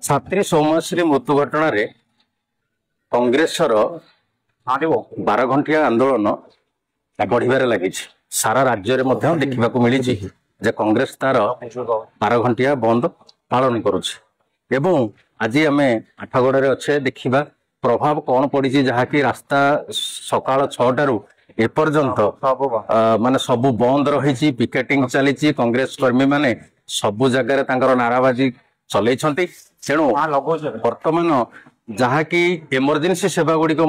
छात्री सौम्यश्री मृत्यु घटना रे कांग्रेसर 12 घंटिया आंदोलन बढ़िबार लगी सारा राज्य में देखा मिली जे कांग्रेस तार 12 घंटिया बंद पालन करुँच आज आम आठगड़े अच्छे देखा प्रभाव कौन पड़ी जहाँकि रास्ता सकाल 6टारू एपर्यंत माने सबू बंद रही पिकेटिंग चली कांग्रेस कर्मी माने सबू जगार नाराबाजी चल तेणु बर्तमान जहाँकि इमरजेंसी सेवा गुड़िक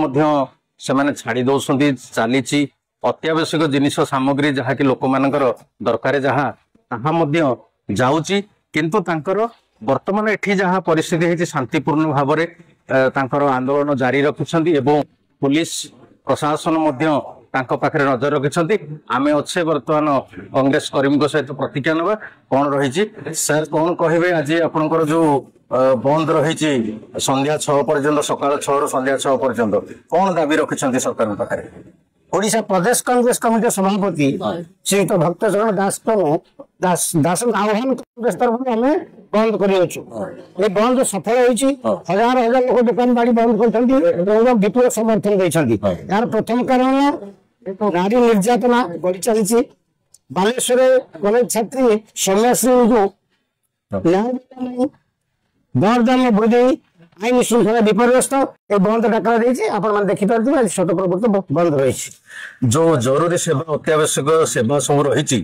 से छाड़ी दौरान चली अत्यावश्यक जिनिस सामग्री जहाँकि लोक मानकर दरकार जहाँ जाऊँगी किंतु तांकर वर्तमान एठी जहाँ परिस्थिति है शांतिपूर्ण भाव में आंदोलन जारी रखिछंती एवं पुलिस प्रशासन पाखे नजर रखिछंती आमे अच्छे वर्तमान कांग्रेस कर्मी सहित प्रतिज्ञा नवा कौन रही सर कौन कहे आज आपनकर जो बंद रही संध्या 6 पर्यंत सकाळ 6 रु संध्या 6 पर्यंत कौन दाबी रखिछंती सरकार पाखे ओडिशा प्रदेश कांग्रेस कमिटी सभापति श्रीयुक्त भक्तचरण दास आह्वान कांग्रेस तरफ आम बंद कर बंद सफल होती हजार हजार लोग दुकान बाड़ी बंद कर विपुल समर्थन देती यार प्रथम कारण नारी निर्यातना बढ़ी चली बालेश्वर कॉलेज छात्री सौम्यश्री को दरदाम बढ़ी आईन श्रृंखला विपर्यस्त बंद डाकरा देखिपारे शत प्रभुत्व बंद रही जो जरूरी सेवा अत्यावश्यक सेवा सब रही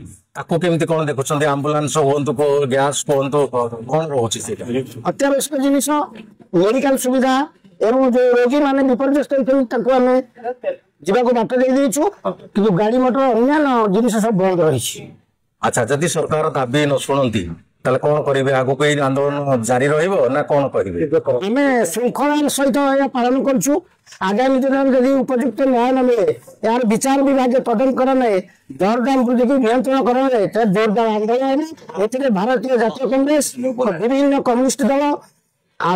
केमती कौन देखुं आंबुलांस हूँ गैस कहतु कौन रोचे अत्यावश्यक जिनिस मेडिकल सुविधा एवं जो रोगी माने विपर्यस्त जावाक बाट देचु कि गाड़ी मोटर अन्य जिनिस सब बंद रही। अच्छा जदि सरकार दाबी न शुणती ताले कौन करेंगे आगो कोई आंदोलन जारी रहिबो ना कौन करेंगे आम श्रृंखला सहित पालन करूँ आगामी दिन में जब उपयुक्त न्याय न मिले यार विचार विभाग तदन करने दरदाम वृद्धि को नियंत्रण करने जोरदार आंदोलन ए भारतीय जातीय कांग्रेस विभिन्न कम्युनिस्ट दल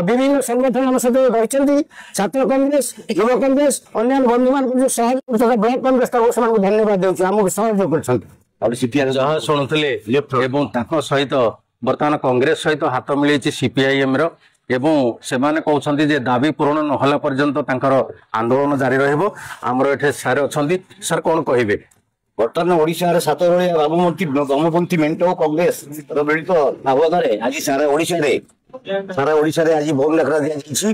विभिन्न संगठन सहित रही छात्र कांग्रेस युवा कांग्रेस अन्य बंधु मान जो सहयोग ब्लॉक कांग्रेस धन्यवाद देउछु आमको सहयोग कर जहाँ शुणुले सहित बर्तमान कांग्रेस सहित हाथ मिली सीपीआईएम एवं सेमाने कहते जे दाबी पूरण नहला पर्यंत आंदोलन जारी रहिबो हमर एठे सारे अछंती सर कौन कहिबे बर्तमान ओडिशा सातरळिया बाबूमती गमपंथी मेंट कांग्रेस मिलित भावनारे आज सारा ओडिशा रे आज बंद डाकरा दिया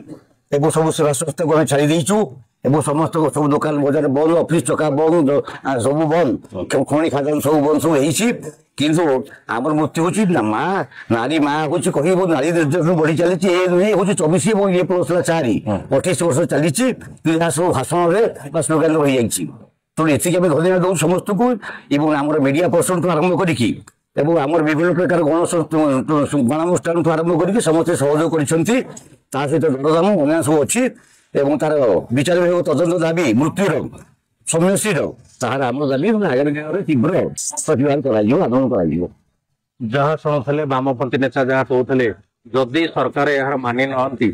एवं सब सेवा स्वास्थ्य को छाड़ी देचु एवं समस्त सब दुकान बजार बंद ऑफिस चका बंद सब बंद खणी खादान सब बंद सब होइछि किंतु आमर मृत्यु होछि ना माँ नारी माँ होछि कहबो नारी निर्यातन बढ़ी चली ए नुहे होछि 24 एवं ये प्लस 4 28 वर्ष चली सब भाषण रे बस स्लोगान रही जाइछि तो एतिके हम धन्यवाद दउ समस्त को एवं आमर मीडिया पर्सन तो आरंभ करिकि एवं आमर विभिन्न प्रकार गणानुष्ठान तो आरंभ करिकि समस्त सहयोग करिसंती ता सहित दरदाम अन्य सब अच्छी एवं तार विचार विभाग तदंत दाबी मृत्युर सौम्यश्रीर तार आम दाबी आगामी दिन में तीव्र प्रतिवाद कर आंदोलन कर जहाँ शुणुले बामपंथी नेता जहाँ कहते जदि सरकार यार मानि नहंती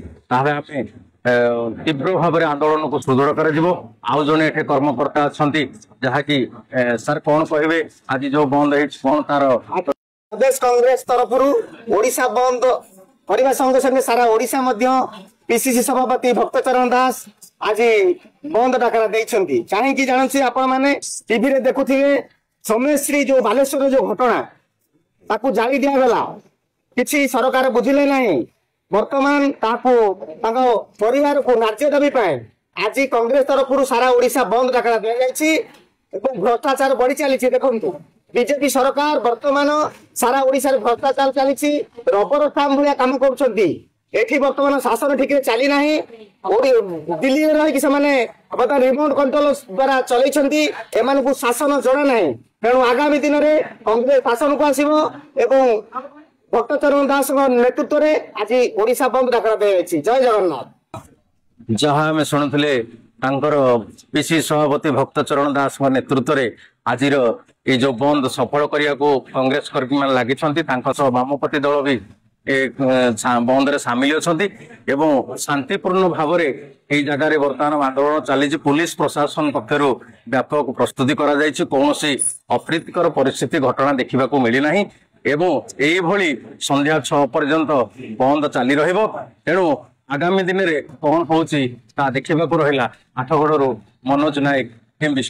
तीव्र भाव में आंदोलन को सुदृढ़ कर आउ जड़े एटे कर्मकर्ता अच्छा जहाँकि सर कौन कहे आज जो बंद कौन तार प्रदेश कांग्रेस तरफ ओडिशा बंद करने संगे संगे सारा ओडिशा पीसीसी सभापति भक्तचरण दास आज बंद डाकरा देइछंती चाहे जानसी आपण माने टीवी रे देखुथिबे सौम्यश्री जो बालेश्वर जो घटना ताकू जाली दिया गला किछि सरकार बुझिले नाही वर्तमान ताकू ताको परिवार को नार्य दाबी पाए आज कांग्रेस तरफ सारा ओडिशा बंद डाकरा दिया जायछि एवं भ्रष्टाचार बढ़ी चली देखंतु बीजेपी सरकार वर्तमान सारा ओडिशा भ्रष्टाचार चली रबर स्टाम्प भाया काम करुछंती एठी वर्तमान शासन ठीक चली ना दिल्ली रही रिमोट कंट्रोल द्वारा चलती एम शासन जड़ा ना तेणु आगामी दिन में कांग्रेस शासन को आसो एवं भक्तचरण दास नेतृत्व में आज ओडिशा बंद डाकरा दिया जय जगन्नाथ जहाँ आम शुणुले पीसी सभापति भक्तचरण दास नेतृत्व में आज ये जो बंद सफल करने को कांग्रेस कर्मी मान लगी वामपति दल भी बंद रे सामिल अछंती एवं शांतिपूर्ण भाव में जगह बर्तमान आंदोलन चली पुलिस प्रशासन पक्षर व्यापक प्रस्तुति करा कौन अप्रीतिकर परिस्थिति घटना देखा मिली ना ଏବଂ ଏଇଭଳି ସନ୍ଧ୍ୟା 6 ପର୍ଯ୍ୟନ୍ତ ବନ୍ଦ ଚାଲି ରହିବ। ତେଣୁ ଆଗାମୀ ଦିନରେ କଣ ହଉଛି ତା ଦେଖିବାକୁ ରହିଲା। ଆଠଗଡରୁ ମନୋଜ ନାୟକ, MBC।